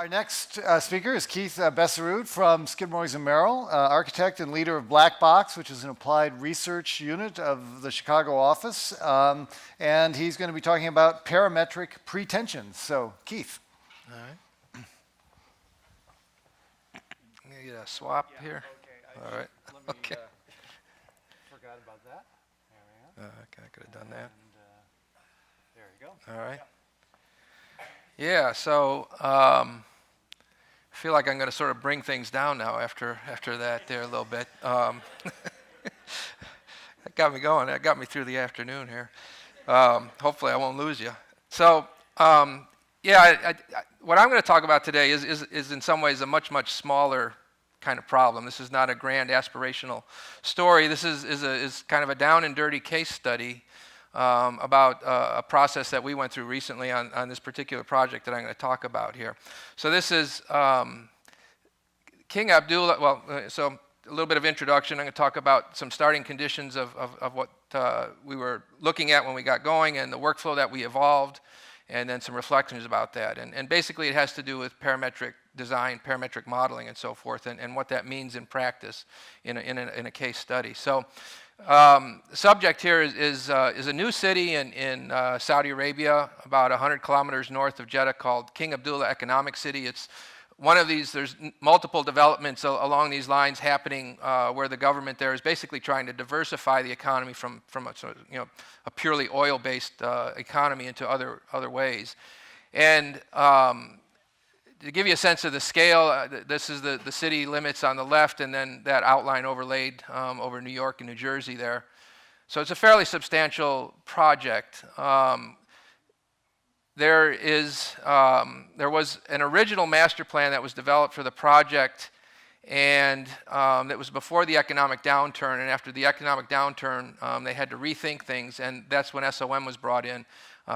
Our next speaker is Keith Besserud from Skidmore, Owings Merrill, architect and leader of BlackBox, which is an applied research unit of the Chicago office. And he's going to be talking about parametric pretensions. So, Keith. All right. I'm going to get a swap here. Okay. All right. Okay. Forgot about that. There we go. Okay, I could have done that. And, there you go. All right. Yeah, so I feel like I'm going to sort of bring things down now after that there a little bit. That got me going. That got me through the afternoon here. Hopefully I won't lose you. So yeah, what I'm going to talk about today is in some ways a much smaller kind of problem. This is not a grand aspirational story. This is kind of a down and dirty case study about a process that we went through recently on this particular project that I'm going to talk about here. So this is King Abdullah. Well, so a little bit of introduction. I'm going to talk about some starting conditions of what we were looking at when we got going and the workflow that we evolved, and then some reflections about that. And basically it has to do with parametric design, parametric modeling, and so forth, and what that means in practice in a case study. So the subject here is a new city in Saudi Arabia, about 100 kilometers north of Jeddah, called King Abdullah Economic City. It's one of these, there's multiple developments along these lines happening where the government there is basically trying to diversify the economy from a purely oil-based economy into other ways. And to give you a sense of the scale, this is the city limits on the left, and then that outline overlaid over New York and New Jersey there. So it's a fairly substantial project. There was an original master plan that was developed for the project, and that was before the economic downturn. And after the economic downturn, they had to rethink things, and that's when SOM was brought in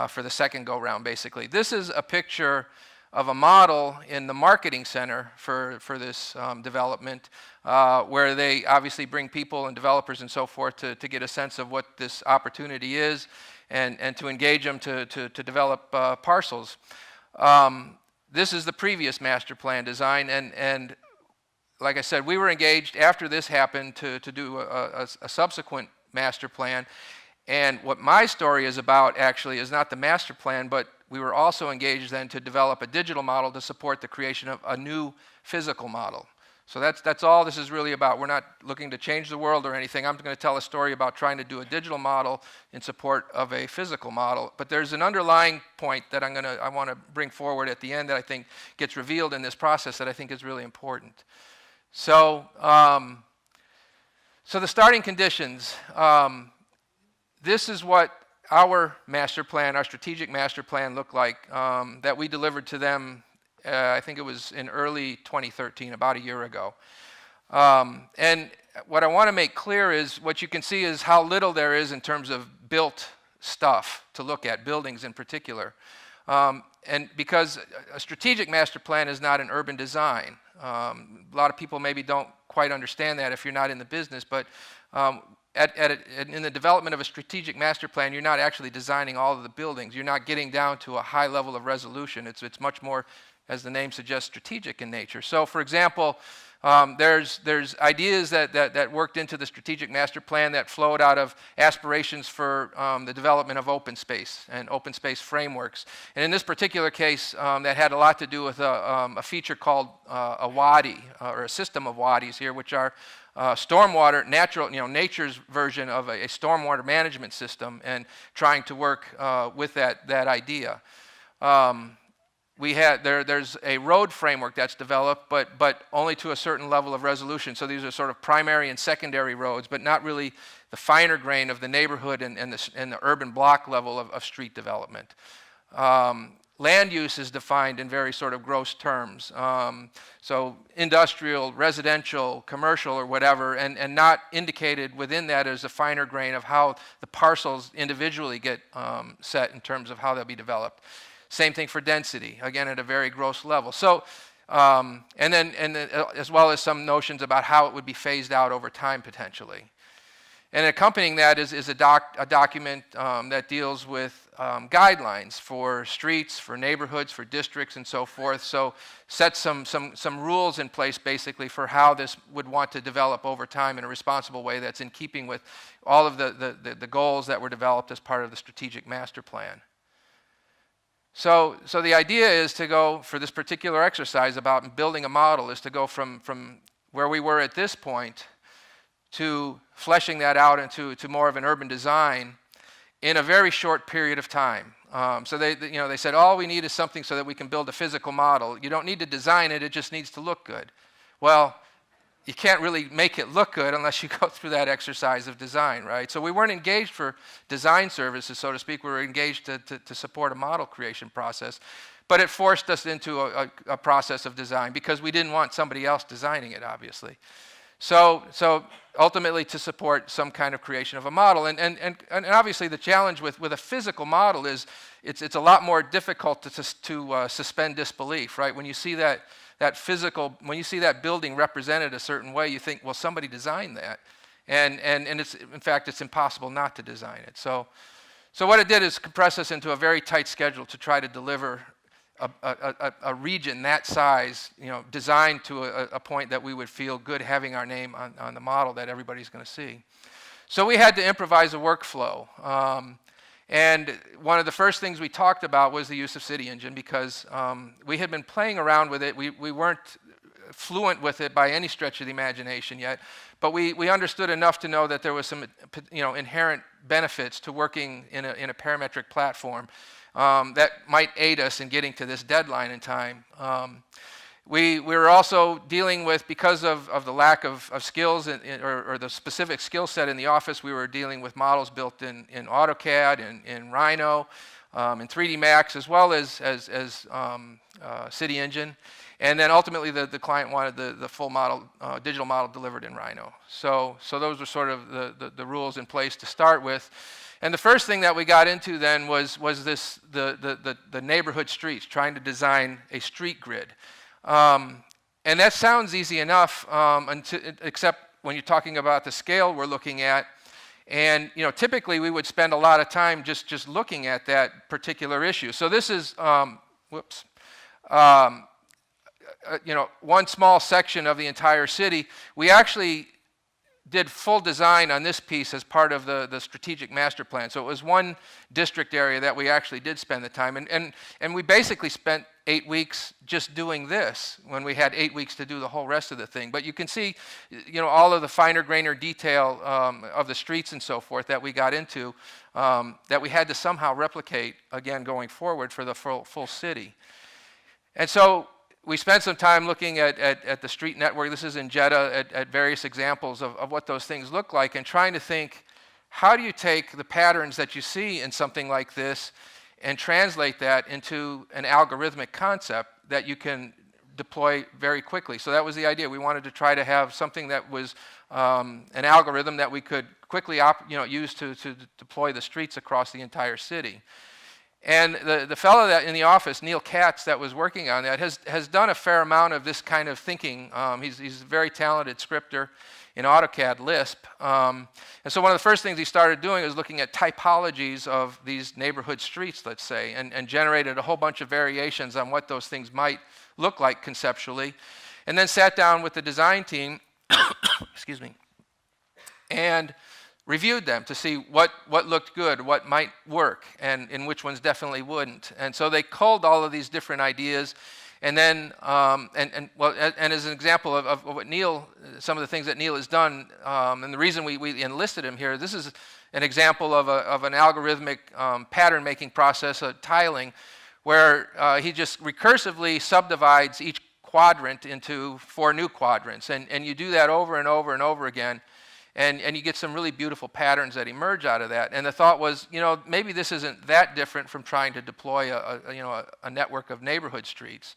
for the second go-round, basically. This is a picture of a model in the marketing center for this development, where they obviously bring people and developers and so forth to get a sense of what this opportunity is, and to engage them to develop parcels. This is the previous master plan design, and like I said, we were engaged after this happened to do a subsequent master plan. And what my story is about actually is not the master plan, but we were also engaged then to develop a digital model to support the creation of a new physical model. So that's all this is really about. We're not looking to change the world or anything. I'm going to tell a story about trying to do a digital model in support of a physical model. But there's an underlying point that I want to bring forward at the end that I think gets revealed in this process that I think is really important. So, so the starting conditions. This is what our master plan, our strategic master plan looked like that we delivered to them, I think it was in early 2013, about a year ago. And what I want to make clear is what you can see is how little there is in terms of built stuff to look at, buildings in particular. And because a strategic master plan is not an urban design. A lot of people maybe don't quite understand that if you're not in the business, but in the development of a strategic master plan, you're not actually designing all of the buildings. You're not getting down to a high level of resolution. It's much more, as the name suggests, strategic in nature. So, for example, there's ideas that worked into the strategic master plan that flowed out of aspirations for the development of open space and open space frameworks. And in this particular case, that had a lot to do with a feature called a wadi, or a system of wadis here, which are stormwater, nature's version of a stormwater management system, and trying to work with that idea. There's a road framework that's developed, but only to a certain level of resolution. So these are sort of primary and secondary roads, but not really the finer grain of the neighborhood and the urban block level of street development. Land use is defined in very sort of gross terms. So industrial, residential, commercial, or whatever, and not indicated within that is a finer grain of how the parcels individually get set in terms of how they'll be developed. Same thing for density, again at a very gross level. So, and then as well as some notions about how it would be phased out over time potentially. And accompanying that is a document that deals with guidelines for streets, for neighborhoods, for districts, and so forth. So sets some rules in place basically for how this would want to develop over time in a responsible way that's in keeping with all of the goals that were developed as part of the strategic master plan. So the idea is to go, for this particular exercise about building a model, is to go from where we were at this point to fleshing that out into more of an urban design in a very short period of time. So they said, all we need is something so that we can build a physical model. You don't need to design it, it just needs to look good. Well, you can't really make it look good unless you go through that exercise of design, right? So we weren't engaged for design services, so to speak. We were engaged to support a model creation process. But it forced us into a process of design because we didn't want somebody else designing it, obviously. So ultimately to support some kind of creation of a model. And obviously the challenge with a physical model is it's a lot more difficult to suspend disbelief, right? When you see that when you see that building represented a certain way, you think, well, somebody designed that. And it's, in fact, it's impossible not to design it. So what it did is compress us into a very tight schedule to try to deliver a region that size, designed to a point that we would feel good having our name on the model that everybody's going to see. So we had to improvise a workflow. And one of the first things we talked about was the use of CityEngine because we had been playing around with it. We weren't fluent with it by any stretch of the imagination yet, but we understood enough to know that there was some inherent benefits to working in a parametric platform that might aid us in getting to this deadline in time. We were also dealing with, because of the lack of skills or the specific skill set in the office, we were dealing with models built in AutoCAD, in Rhino, in 3D Max, as well as CityEngine. And then ultimately the client wanted the full model, digital model delivered in Rhino. So those were sort of the rules in place to start with. And the first thing that we got into then was the neighborhood streets, trying to design a street grid. And that sounds easy enough, except when you're talking about the scale we're looking at. And typically we would spend a lot of time just looking at that particular issue. So this is, one small section of the entire city. We actually did full design on this piece as part of the strategic master plan. So it was one district area that we actually did spend the time. And we basically spent 8 weeks just doing this when we had 8 weeks to do the whole rest of the thing. But you can see, all of the finer grainer detail of the streets and so forth that we got into that we had to somehow replicate, again, going forward for the full city. And so we spent some time looking at the street network. This is in Jeddah, at various examples of what those things look like, and trying to think, how do you take the patterns that you see in something like this and translate that into an algorithmic concept that you can deploy very quickly? So that was the idea. We wanted to try to have something that was an algorithm that we could quickly use to deploy the streets across the entire city. And the fellow that in the office, Neil Katz, that was working on that, has done a fair amount of this kind of thinking. He's a very talented scripter in AutoCAD Lisp. And so one of the first things he started doing was looking at typologies of these neighborhood streets, let's say, and generated a whole bunch of variations on what those things might look like conceptually. And then sat down with the design team, excuse me, and reviewed them to see what looked good, what might work, and in which ones definitely wouldn't. And so they culled all of these different ideas, and then and as an example of what Neil, some of the things that Neil has done, and the reason we enlisted him here, this is an example of an algorithmic pattern making process, tiling, where he just recursively subdivides each quadrant into 4 new quadrants, and you do that over and over and over again. And you get some really beautiful patterns that emerge out of that. And the thought was, maybe this isn't that different from trying to deploy a network of neighborhood streets.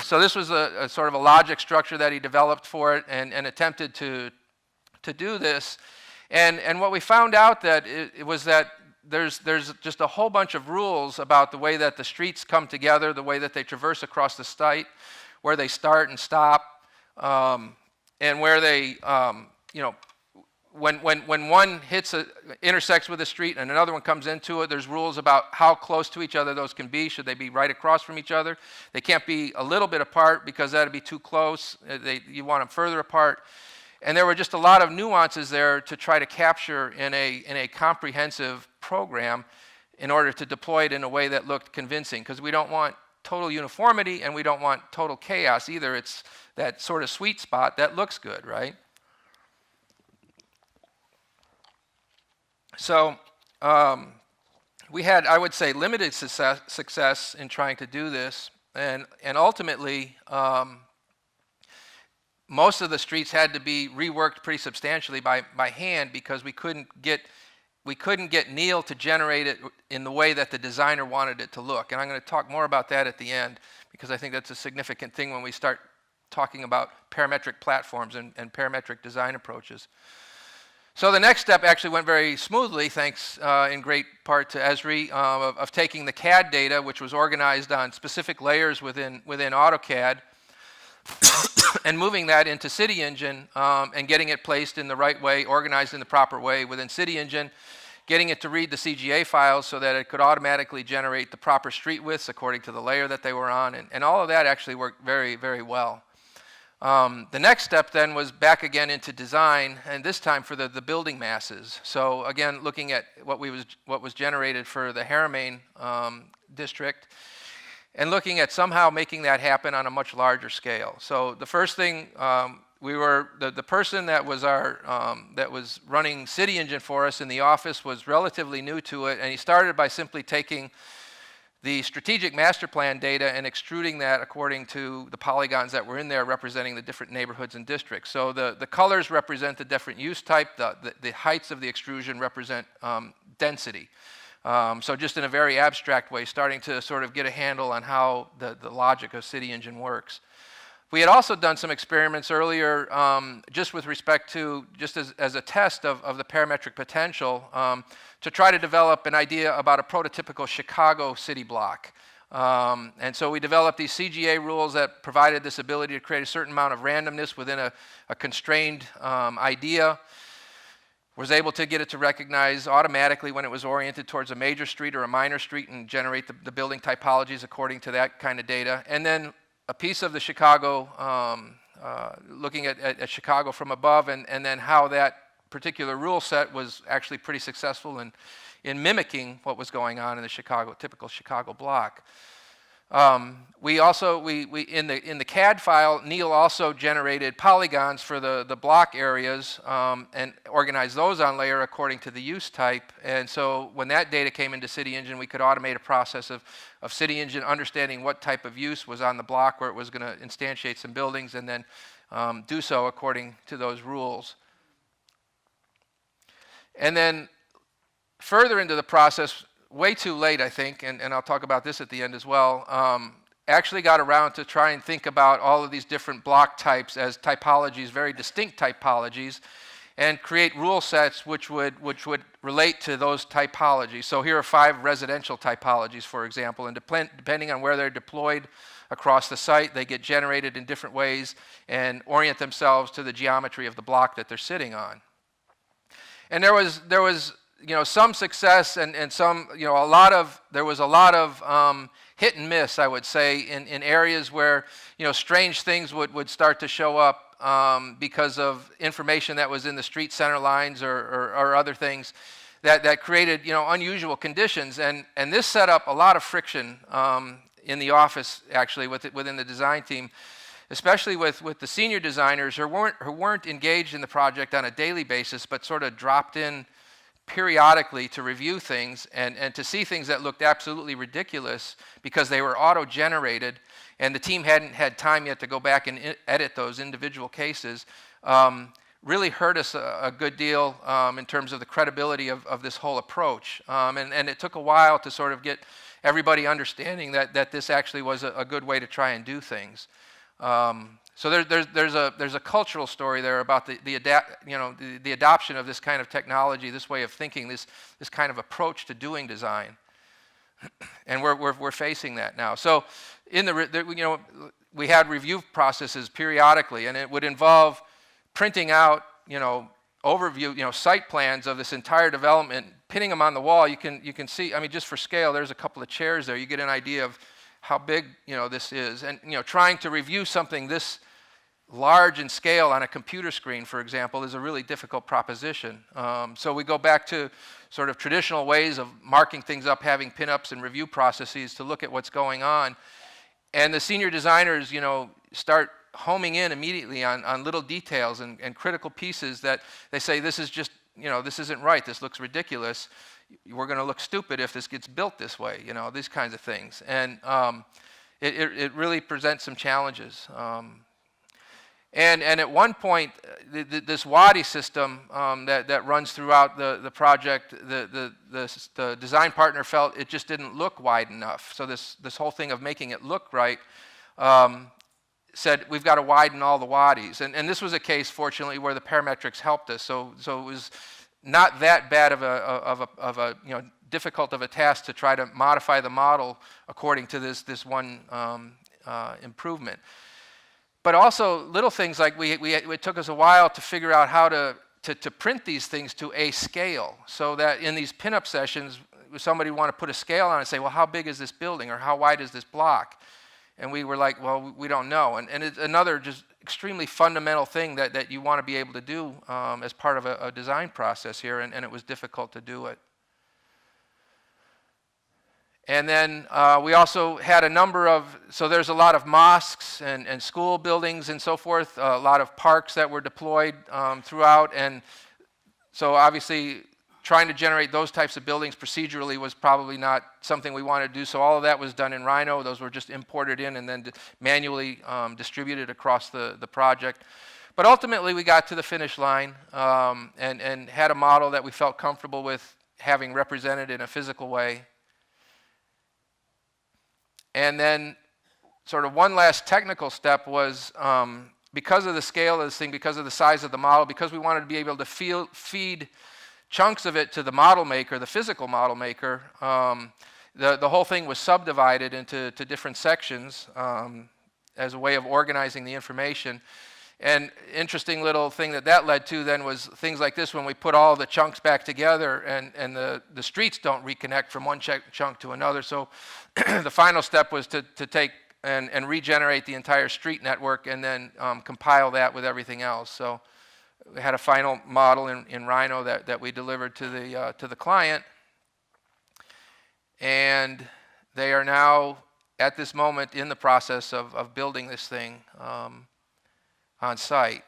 So this was a sort of a logic structure that he developed for it and attempted to do this. And what we found out that it was that there's just a whole bunch of rules about the way that the streets come together, the way that they traverse across the site, where they start and stop. And where they, when one intersects with a street and another one comes into it, there's rules about how close to each other those can be. Should they be right across from each other? They can't be a little bit apart because that would be too close. You want them further apart. And there were just a lot of nuances there to try to capture in a comprehensive program in order to deploy it in a way that looked convincing, because we don't want total uniformity and we don't want total chaos either. It's that sort of sweet spot that looks good, right? So we had, I would say, limited success in trying to do this, and ultimately most of the streets had to be reworked pretty substantially by hand, because we couldn't get Neil to generate it in the way that the designer wanted it to look. And I'm going to talk more about that at the end, because I think that's a significant thing when we start talking about parametric platforms and parametric design approaches. So the next step actually went very smoothly, thanks in great part to Esri, of taking the CAD data, which was organized on specific layers within AutoCAD, and moving that into CityEngine and getting it placed in the right way, organized in the proper way within CityEngine, getting it to read the CGA files so that it could automatically generate the proper street widths according to the layer that they were on, and all of that actually worked very, very well. The next step then was back again into design, and this time for the building masses. So again, looking at what was generated for the Haramain district, and looking at somehow making that happen on a much larger scale. So the first thing, the person that was that was running CityEngine for us in the office was relatively new to it, and he started by simply taking the strategic master plan data and extruding that according to the polygons that were in there representing the different neighborhoods and districts. So the colors represent the different use type, the heights of the extrusion represent density. So just in a very abstract way, starting to sort of get a handle on how the logic of CityEngine works. We had also done some experiments earlier just with respect to, just as a test of the parametric potential, to try to develop an idea about a prototypical Chicago city block. And so we developed these CGA rules that provided this ability to create a certain amount of randomness within a constrained idea. Was able to get it to recognize automatically when it was oriented towards a major street or a minor street and generate the building typologies according to that kind of data. And then a piece of the Chicago, looking at Chicago from above, and then how that particular rule set was actually pretty successful in mimicking what was going on in the typical Chicago block. We also, in the CAD file, Neil also generated polygons for the block areas and organized those on layer according to the use type. And so when that data came into CityEngine, we could automate a process of CityEngine understanding what type of use was on the block where it was going to instantiate some buildings, and then do so according to those rules. And then further into the process, way too late, I think, and I'll talk about this at the end as well, actually got around to try and think about all of these different block types as typologies, very distinct typologies, and create rule sets which would relate to those typologies. So here are 5 residential typologies, for example, and depending on where they're deployed across the site, they get generated in different ways and orient themselves to the geometry of the block that they're sitting on. And there was some success and some, there was a lot of hit and miss, I would say, in areas where, strange things would start to show up because of information that was in the street center lines or other things that created, unusual conditions. And this set up a lot of friction in the office, actually, within the design team, especially with the senior designers who weren't engaged in the project on a daily basis, but sort of dropped in periodically to review things and to see things that looked absolutely ridiculous because they were auto-generated and the team hadn't had time yet to go back and edit those individual cases, really hurt us a good deal in terms of the credibility of this whole approach. And it took a while to sort of get everybody understanding that this actually was a good way to try and do things. So there's a cultural story there about the adoption of this kind of technology, this way of thinking, this kind of approach to doing design, and we're facing that now. So we had review processes periodically, and it would involve printing out overview, site plans of this entire development, pinning them on the wall, you can see, I mean, just for scale, there's a couple of chairs there. You get an idea of how big, this is. And, trying to review something this large in scale on a computer screen, for example, is a really difficult proposition. So we go back to sort of traditional ways of marking things up, having pinups and review processes to look at what's going on. And the senior designers, start homing in immediately on little details and critical pieces that they say, this is just, this isn't right, this looks ridiculous. We're going to look stupid if this gets built this way, these kinds of things. And it really presents some challenges. And at one point, this Wadi system that runs throughout the project, the design partner felt it just didn't look wide enough. So this whole thing of making it look right said, we've got to widen all the wadis. And this was a case, fortunately, where the parametrics helped us. So it was not that bad of a difficult of a task to try to modify the model according to this one improvement. But also little things like it took us a while to figure out how to print these things to a scale, so that in these pinup sessions, somebody would want to put a scale on it and say, well, how big is this building, or how wide is this block? And we were like, well, we don't know. And it's another just extremely fundamental thing that you want to be able to do as part of a design process here, and it was difficult to do it. And then we also had a number of, so there's a lot of mosques and school buildings and so forth, a lot of parks that were deployed throughout. And so obviously trying to generate those types of buildings procedurally was probably not something we wanted to do. So all of that was done in Rhino. Those were just imported in and then manually distributed across the project. But ultimately we got to the finish line and had a model that we felt comfortable with having represented in a physical way. And then sort of one last technical step was because of the scale of this thing, because of the size of the model, because we wanted to be able to feed chunks of it to the model maker, the physical model maker, the whole thing was subdivided into different sections as a way of organizing the information. And interesting little thing that led to then was things like this, when we put all the chunks back together and the streets don't reconnect from one chunk to another. So the final step was to take and regenerate the entire street network and then compile that with everything else. So we had a final model in Rhino that we delivered to the client. And they are now, at this moment, in the process of building this thing on site.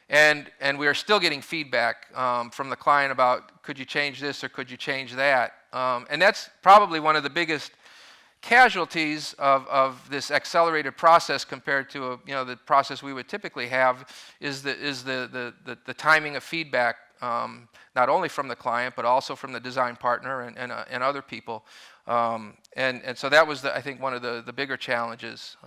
And we are still getting feedback from the client about, could you change this or could you change that? And that's probably one of the biggest casualties of this accelerated process compared to the process we would typically have is the timing of feedback, not only from the client but also from the design partner and other people. And so that was, I think, one of the bigger challenges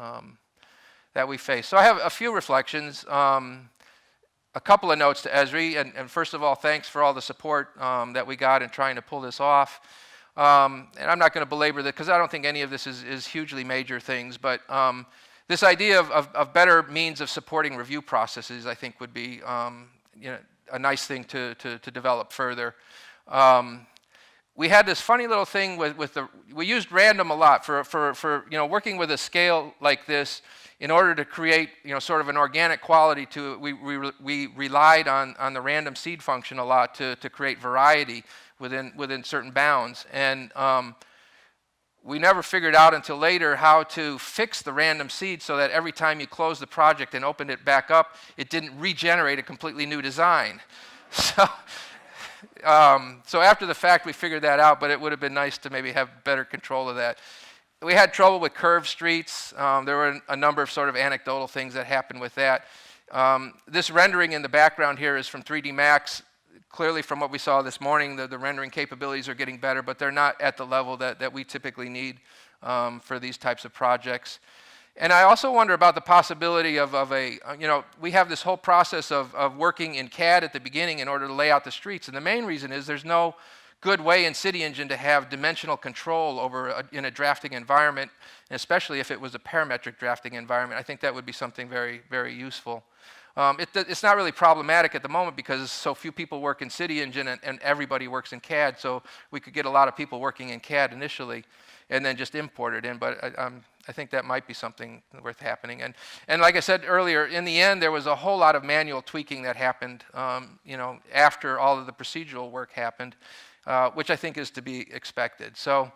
that we face. So I have a few reflections, a couple of notes to Esri, and first of all, thanks for all the support that we got in trying to pull this off. And I'm not going to belabor that because I don't think any of this is hugely major things, but this idea of better means of supporting review processes, I think, would be a nice thing to develop further. We had this funny little thing we used random a lot for working with a scale like this. In order to create sort of an organic quality to it, we relied on the random seed function a lot to create variety within certain bounds. And we never figured out until later how to fix the random seed so that every time you closed the project and opened it back up, it didn't regenerate a completely new design. So after the fact, we figured that out, but it would have been nice to maybe have better control of that. We had trouble with curved streets. There were a number of sort of anecdotal things that happened with that. This rendering in the background here is from 3D Max. Clearly, from what we saw this morning, the rendering capabilities are getting better, but they're not at the level that we typically need for these types of projects. And I also wonder about the possibility of we have this whole process of working in CAD at the beginning in order to lay out the streets. And the main reason is there's no good way in CityEngine to have dimensional control in a drafting environment, and especially if it was a parametric drafting environment. I think that would be something very, very useful. It's not really problematic at the moment because so few people work in CityEngine and everybody works in CAD, so we could get a lot of people working in CAD initially and then just import it in, but I think that might be something worth happening. And like I said earlier, in the end, there was a whole lot of manual tweaking that happened, after all of the procedural work happened, which I think is to be expected. So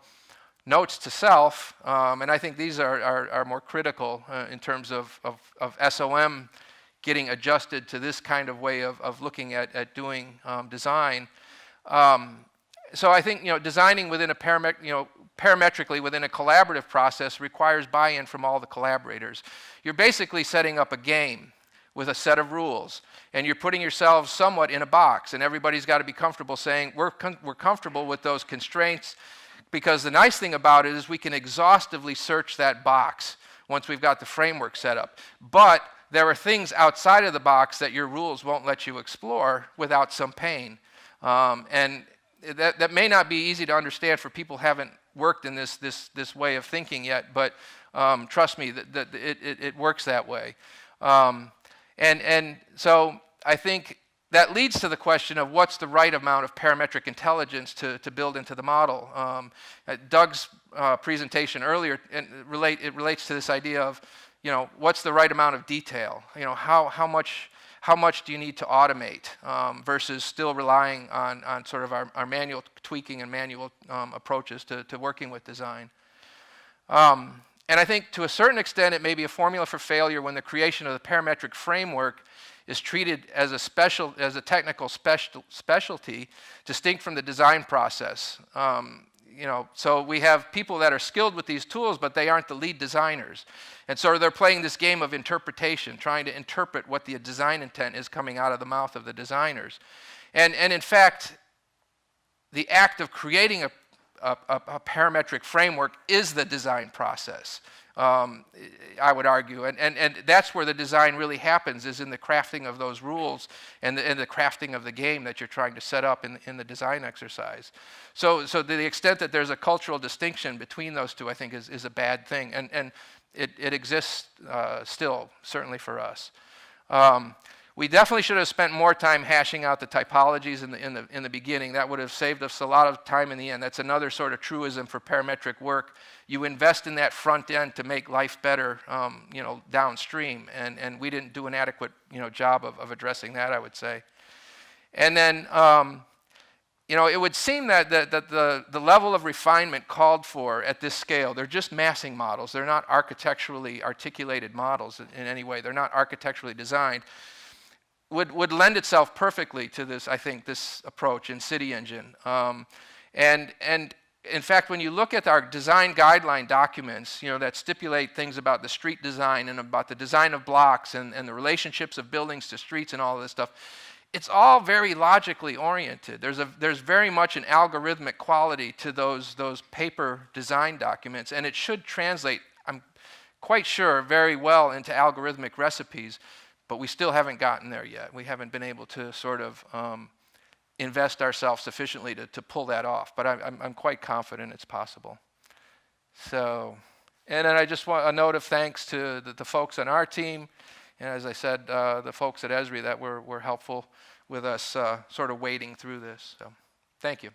notes to self, and I think these are more critical in terms of SOM getting adjusted to this kind of way of looking at doing design. So I think designing within a parametrically within a collaborative process requires buy-in from all the collaborators. You're basically setting up a game with a set of rules, and you're putting yourselves somewhat in a box, and everybody's got to be comfortable saying we're comfortable with those constraints, because the nice thing about it is we can exhaustively search that box once we've got the framework set up. But there are things outside of the box that your rules won't let you explore without some pain. And that may not be easy to understand for people who haven't worked in this way of thinking yet, but trust me, that it works that way. And so I think that leads to the question of what's the right amount of parametric intelligence to build into the model. Doug's presentation earlier, it relates to this idea of, what's the right amount of detail? How much do you need to automate versus still relying on sort of our manual tweaking and manual approaches to working with design. And I think to a certain extent it may be a formula for failure when the creation of the parametric framework is treated as a technical specialty distinct from the design process. So we have people that are skilled with these tools, but they aren't the lead designers. And so they're playing this game of interpretation, trying to interpret what the design intent is coming out of the mouth of the designers. And in fact, the act of creating a parametric framework is the design process, I would argue. And that's where the design really happens, is in the crafting of those rules and the crafting of the game that you're trying to set up in the design exercise. So to the extent that there's a cultural distinction between those two, I think is a bad thing. And it exists still, certainly for us. We definitely should have spent more time hashing out the typologies in the beginning. That would have saved us a lot of time in the end. That's another sort of truism for parametric work. You invest in that front end to make life better, downstream, and we didn't do an adequate, job of addressing that, I would say. And then, it would seem that the level of refinement called for at this scale, they're just massing models. They're not architecturally articulated models in any way. They're not architecturally designed. Would lend itself perfectly to this, I think, this approach in CityEngine. And in fact, when you look at our design guideline documents, that stipulate things about the street design and about the design of blocks and the relationships of buildings to streets and all of this stuff, it's all very logically oriented. There's very much an algorithmic quality to those paper design documents, and it should translate, I'm quite sure, very well into algorithmic recipes. But we still haven't gotten there yet. We haven't been able to sort of invest ourselves sufficiently to pull that off. But I'm quite confident it's possible. So, and then I just want a note of thanks to the folks on our team, and as I said, the folks at Esri that were helpful with us sort of wading through this. So, thank you.